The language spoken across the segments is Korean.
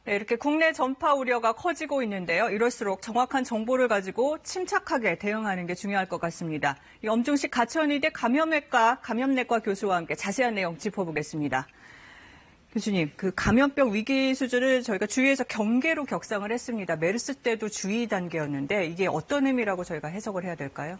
네, 이렇게 국내 전파 우려가 커지고 있는데요. 이럴수록 정확한 정보를 가지고 침착하게 대응하는 게 중요할 것 같습니다. 엄중식 가천의대 감염내과 교수와 함께 자세한 내용 짚어보겠습니다. 교수님, 그 감염병 위기 수준을 저희가 주위에서 경계로 격상을 했습니다. 메르스 때도 주의 단계였는데 이게 어떤 의미라고 저희가 해석을 해야 될까요?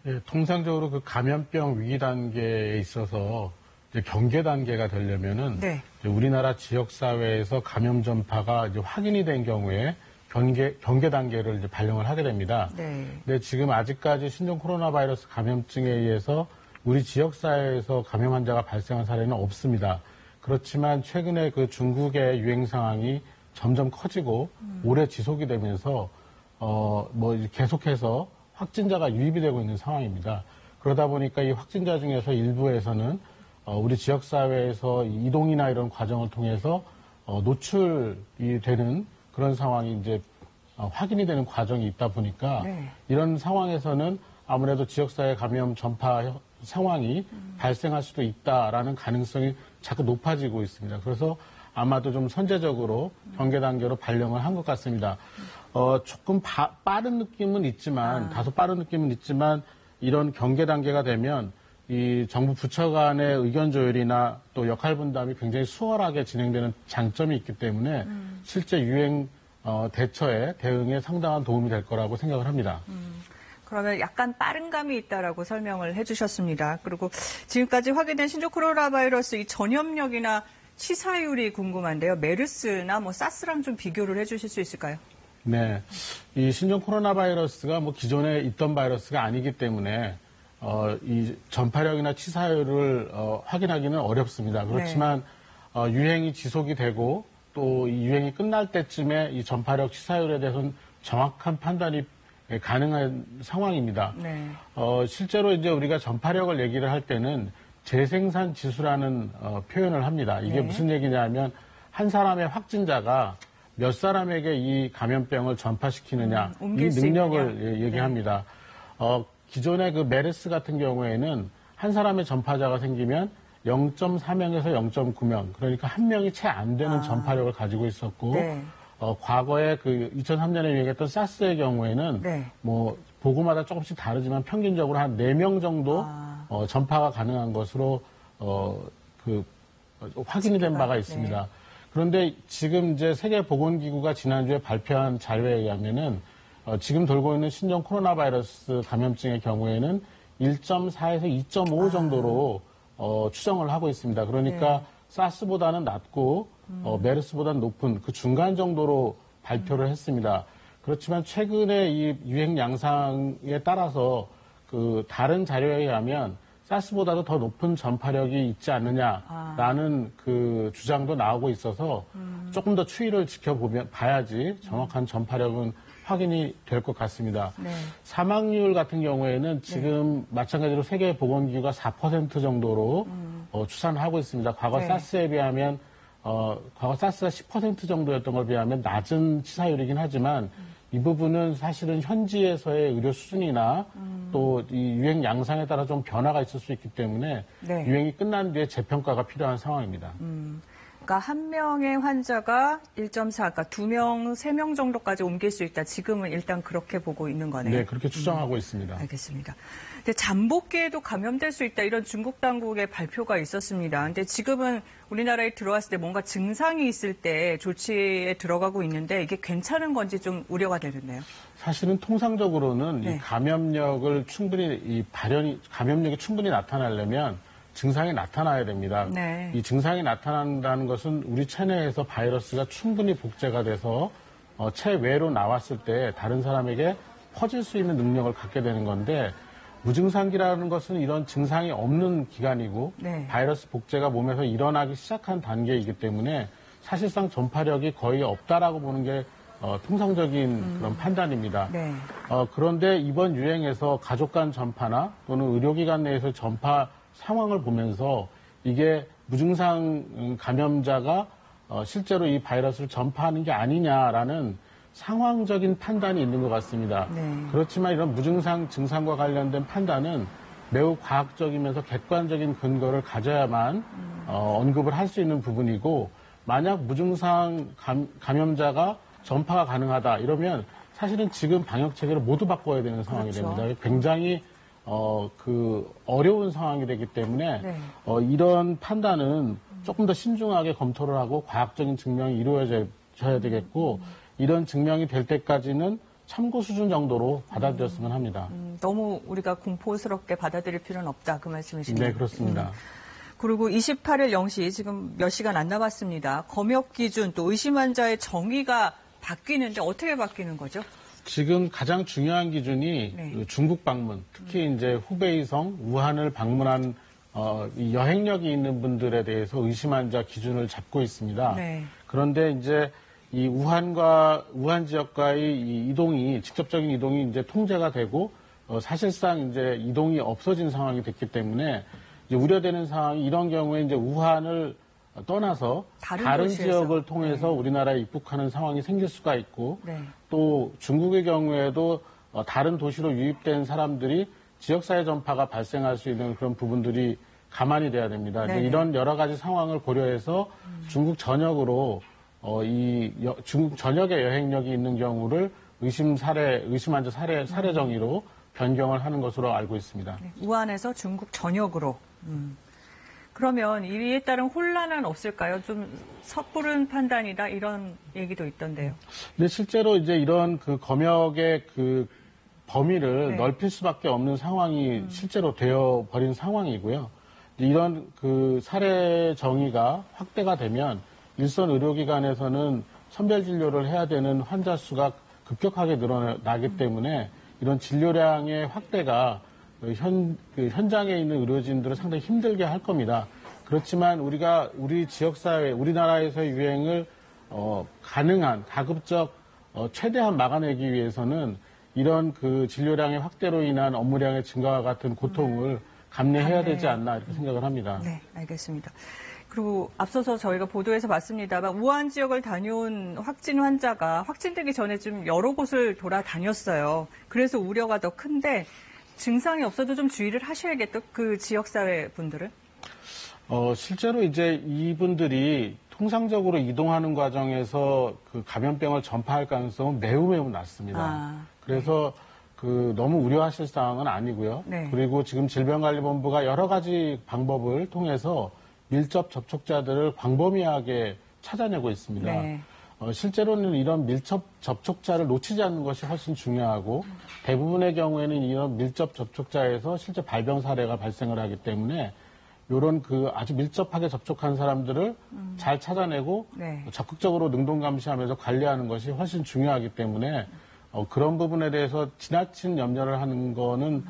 예, 통상적으로 그 감염병 위기 단계에 있어서 이제 경계 단계가 되려면은 네. 이제 우리나라 지역 사회에서 감염 전파가 이제 확인이 된 경우에 경계 단계를 이제 발령을 하게 됩니다. 네. 근데 지금 아직까지 신종 코로나 바이러스 감염증에 의해서 우리 지역 사회에서 감염 환자가 발생한 사례는 없습니다. 그렇지만 최근에 그 중국의 유행 상황이 점점 커지고 오래 지속이 되면서 계속해서 확진자가 유입이 되고 있는 상황입니다. 그러다 보니까 이 확진자 중에서 일부에서는 우리 지역사회에서 이동이나 이런 과정을 통해서 노출이 되는 그런 상황이 이제 확인이 되는 과정이 있다 보니까 네. 이런 상황에서는 아무래도 지역사회 감염 전파 상황이 발생할 수도 있다라는 가능성이 자꾸 높아지고 있습니다. 그래서 아마도 좀 선제적으로 경계 단계로 발령을 한 것 같습니다. 조금 빠른 느낌은 있지만, 다소 빠른 느낌은 있지만, 이런 경계 단계가 되면 이 정부 부처 간의 의견 조율이나 또 역할 분담이 굉장히 수월하게 진행되는 장점이 있기 때문에 실제 유행 대응에 상당한 도움이 될 거라고 생각을 합니다. 그러면 약간 빠른 감이 있다라고 설명을 해주셨습니다. 그리고 지금까지 확인된 신종 코로나 바이러스 이 전염력이나 치사율이 궁금한데요. 메르스나 사스랑 좀 비교를 해주실 수 있을까요? 네, 이 신종 코로나 바이러스가 기존에 있던 바이러스가 아니기 때문에 이 전파력이나 치사율을 확인하기는 어렵습니다. 그렇지만 유행이 지속이 되고 또 이 유행이 끝날 때쯤에 이 전파력, 치사율에 대해서는 정확한 판단이 가능한 상황입니다. 네. 실제로 이제 우리가 전파력을 얘기를 할 때는 재생산 지수라는 표현을 합니다. 이게 네. 무슨 얘기냐면 한 사람의 확진자가 몇 사람에게 이 감염병을 전파시키느냐 이 능력을 얘기합니다. 네. 기존의 그 메르스 같은 경우에는 한 사람의 전파자가 생기면 0.4명에서 0.9명, 그러니까 한 명이 채 안 되는 전파력을 가지고 있었고, 네. 과거에 그 2003년에 유행했던 사스의 경우에는 네. 보고마다 조금씩 다르지만 평균적으로 한 4명 정도 전파가 가능한 것으로 확인이 된 바가 있습니다. 네. 그런데 지금 이제 세계보건기구가 지난주에 발표한 자료에 의하면은 지금 돌고 있는 신종 코로나 바이러스 감염증의 경우에는 1.4에서 2.5 정도로 추정을 하고 있습니다. 그러니까 네. 사스보다는 낮고 메르스보다는 높은 그 중간 정도로 발표를 했습니다. 그렇지만 최근에 이 유행 양상에 따라서 그 다른 자료에 의하면 사스보다도 더 높은 전파력이 있지 않느냐라는 그 주장도 나오고 있어서 조금 더 추이를 봐야지 정확한 전파력은 확인이 될 것 같습니다. 네. 사망률 같은 경우에는 지금 마찬가지로 세계보건기구가 4% 정도로 추산하고 있습니다. 과거 네. 사스에 비하면 과거 사스가 10% 정도였던 걸 비하면 낮은 치사율이긴 하지만 이 부분은 사실은 현지에서의 의료 수준이나 또 이 유행 양상에 따라 좀 변화가 있을 수 있기 때문에 네. 유행이 끝난 뒤에 재평가가 필요한 상황입니다. 그러니까 한 명의 환자가 1.4, 그러니까 2명, 3명 정도까지 옮길 수 있다. 지금은 일단 그렇게 보고 있는 거네요. 네, 그렇게 추정하고 있습니다. 알겠습니다. 근데 잠복기에도 감염될 수 있다. 이런 중국 당국의 발표가 있었습니다. 근데 지금은 우리나라에 들어왔을 때 뭔가 증상이 있을 때 조치에 들어가고 있는데 이게 괜찮은 건지 좀 우려가 되는데요. 사실은 통상적으로는 네. 이 감염력이 충분히 나타나려면 증상이 나타나야 됩니다. 네. 이 증상이 나타난다는 것은 우리 체내에서 바이러스가 충분히 복제가 돼서 체외로 나왔을 때 다른 사람에게 퍼질 수 있는 능력을 갖게 되는 건데 무증상기라는 것은 이런 증상이 없는 기간이고 네. 바이러스 복제가 몸에서 일어나기 시작한 단계이기 때문에 사실상 전파력이 거의 없다라고 보는 게 통상적인 그런 판단입니다. 네. 그런데 이번 유행에서 가족 간 전파나 또는 의료기관 내에서 전파 상황을 보면서 이게 무증상 감염자가 실제로 이 바이러스를 전파하는 게 아니냐라는 상황적인 판단이 있는 것 같습니다. 네. 그렇지만 이런 무증상 증상과 관련된 판단은 매우 과학적이면서 객관적인 근거를 가져야만 언급을 할 수 있는 부분이고 만약 무증상 감염자가 전파가 가능하다 이러면 사실은 지금 방역 체계를 모두 바꿔야 되는 상황이 그렇죠. 됩니다. 굉장히 어려운 상황이 되기 때문에 네. 이런 판단은 조금 더 신중하게 검토를 하고 과학적인 증명이 이루어져야 되겠고 이런 증명이 될 때까지는 참고 수준 정도로 받아들였으면 합니다. 너무 우리가 공포스럽게 받아들일 필요는 없다 그 말씀이시네요. 네, 그렇습니다. 그리고 28일 0시 지금 몇 시간 안 남았습니다. 검역 기준 또 의심 환자의 정의가 바뀌는데 어떻게 바뀌는 거죠? 지금 가장 중요한 기준이 네. 그 중국 방문, 특히 이제 후베이성, 우한을 방문한 이 여행력이 있는 분들에 대해서 의심 환자 기준을 잡고 있습니다. 네. 그런데 이제 이 우한 지역과의 이 이동이 직접적인 이동이 이제 통제가 되고 사실상 이제 이동이 없어진 상황이 됐기 때문에 이제 우려되는 상황이 이런 경우에 이제 우한을 떠나서 다른 도시에서. 지역을 통해서 우리나라에 입국하는 상황이 생길 수가 있고 네. 또 중국의 경우에도 다른 도시로 유입된 사람들이 지역사회 전파가 발생할 수 있는 그런 부분들이 감안이 돼야 됩니다. 네네. 이런 여러 가지 상황을 고려해서 중국 전역으로 중국 전역의 여행력이 있는 경우를 의심 환자 사례 정의로 변경을 하는 것으로 알고 있습니다. 네, 우한에서 중국 전역으로. 그러면 이에 따른 혼란은 없을까요? 좀 섣부른 판단이다 이런 얘기도 있던데요. 근데 실제로 이제 이런 그 검역의 그 범위를 네. 넓힐 수밖에 없는 상황이 실제로 되어 버린 상황이고요. 이런 그 사례 정의가 확대가 되면 일선 의료기관에서는 선별 진료를 해야 되는 환자 수가 급격하게 늘어나기 때문에 이런 진료량의 확대가 현장에 있는 의료진들을 상당히 힘들게 할 겁니다. 그렇지만 우리 지역사회, 우리나라에서의 유행을 가능한 가급적 최대한 막아내기 위해서는 이런 그 진료량의 확대로 인한 업무량의 증가와 같은 고통을 감내해야 되지 않나 이렇게 생각을 합니다. 네, 알겠습니다. 그리고 앞서서 저희가 보도에서 봤습니다만 우한 지역을 다녀온 확진 환자가 확진되기 전에 좀 여러 곳을 돌아다녔어요. 그래서 우려가 더 큰데 증상이 없어도 좀 주의를 하셔야겠죠. 그 지역사회 분들은? 실제로 이제 이분들이 통상적으로 이동하는 과정에서 그 감염병을 전파할 가능성은 매우 낮습니다. 그래서 너무 우려하실 사항은 아니고요. 네. 그리고 지금 질병관리본부가 여러 가지 방법을 통해서 밀접 접촉자들을 광범위하게 찾아내고 있습니다. 네. 실제로는 이런 밀접 접촉자를 놓치지 않는 것이 훨씬 중요하고 대부분의 경우에는 이런 밀접 접촉자에서 실제 발병 사례가 발생을 하기 때문에 이런 아주 밀접하게 접촉한 사람들을 잘 찾아내고 네. 적극적으로 능동 감시하면서 관리하는 것이 훨씬 중요하기 때문에 그런 부분에 대해서 지나친 염려를 하는 거는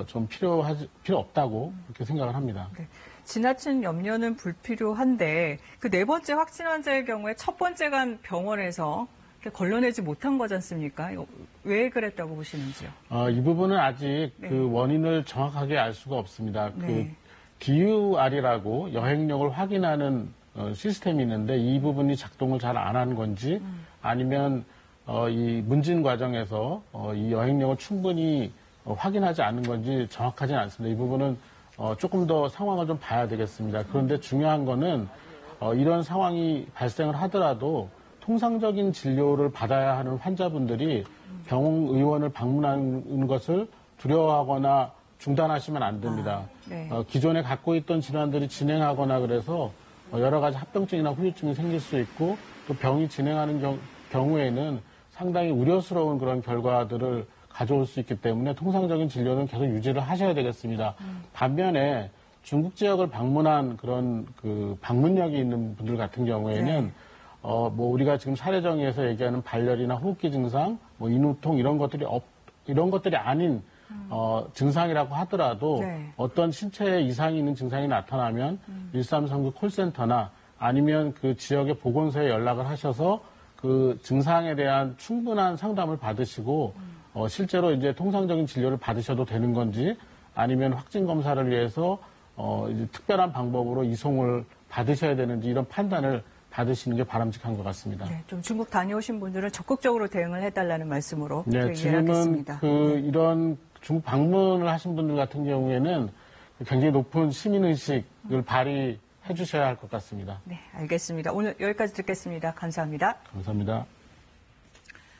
좀 필요 없다고 그렇게 생각을 합니다. 네. 지나친 염려는 불필요한데 그 네 번째 확진 환자의 경우에 첫 번째 간 병원에서 걸러내지 못한 거지 않습니까? 왜 그랬다고 보시는지요? 이 부분은 아직 네. 그 원인을 정확하게 알 수가 없습니다. 네. DUR이라고 여행력을 확인하는 시스템이 있는데 이 부분이 작동을 잘 안 한 건지 아니면 이 문진 과정에서 이 여행력을 충분히 확인하지 않은 건지 정확하지는 않습니다. 이 부분은 조금 더 상황을 좀 봐야 되겠습니다. 그런데 중요한 거는 이런 상황이 발생을 하더라도 통상적인 진료를 받아야 하는 환자분들이 병원 의원을 방문하는 것을 두려워하거나 중단하시면 안 됩니다. 네. 기존에 갖고 있던 질환들이 진행하거나 그래서 여러 가지 합병증이나 후유증이 생길 수 있고 또 병이 진행하는 경우에는 상당히 우려스러운 그런 결과들을 가져올 수 있기 때문에 통상적인 진료는 계속 유지를 하셔야 되겠습니다. 반면에 중국 지역을 방문한 그런 그 방문력이 있는 분들 같은 경우에는 네. 우리가 지금 사례 정의에서 얘기하는 발열이나 호흡기 증상, 인후통 이런 것들이 아닌 증상이라고 하더라도 네. 어떤 신체에 이상이 있는 증상이 나타나면 1339 콜센터나 아니면 그 지역의 보건소에 연락을 하셔서 그 증상에 대한 충분한 상담을 받으시고 실제로 이제 통상적인 진료를 받으셔도 되는 건지 아니면 확진 검사를 위해서 이제 특별한 방법으로 이송을 받으셔야 되는지 이런 판단을 받으시는 게 바람직한 것 같습니다. 네, 좀 중국 다녀오신 분들은 적극적으로 대응을 해달라는 말씀으로 네, 지금은 이해하겠습니다. 이런 중국 방문을 하신 분들 같은 경우에는 굉장히 높은 시민의식을 발휘해 해주셔야 할 것 같습니다. 네, 알겠습니다. 오늘 여기까지 듣겠습니다. 감사합니다. 감사합니다.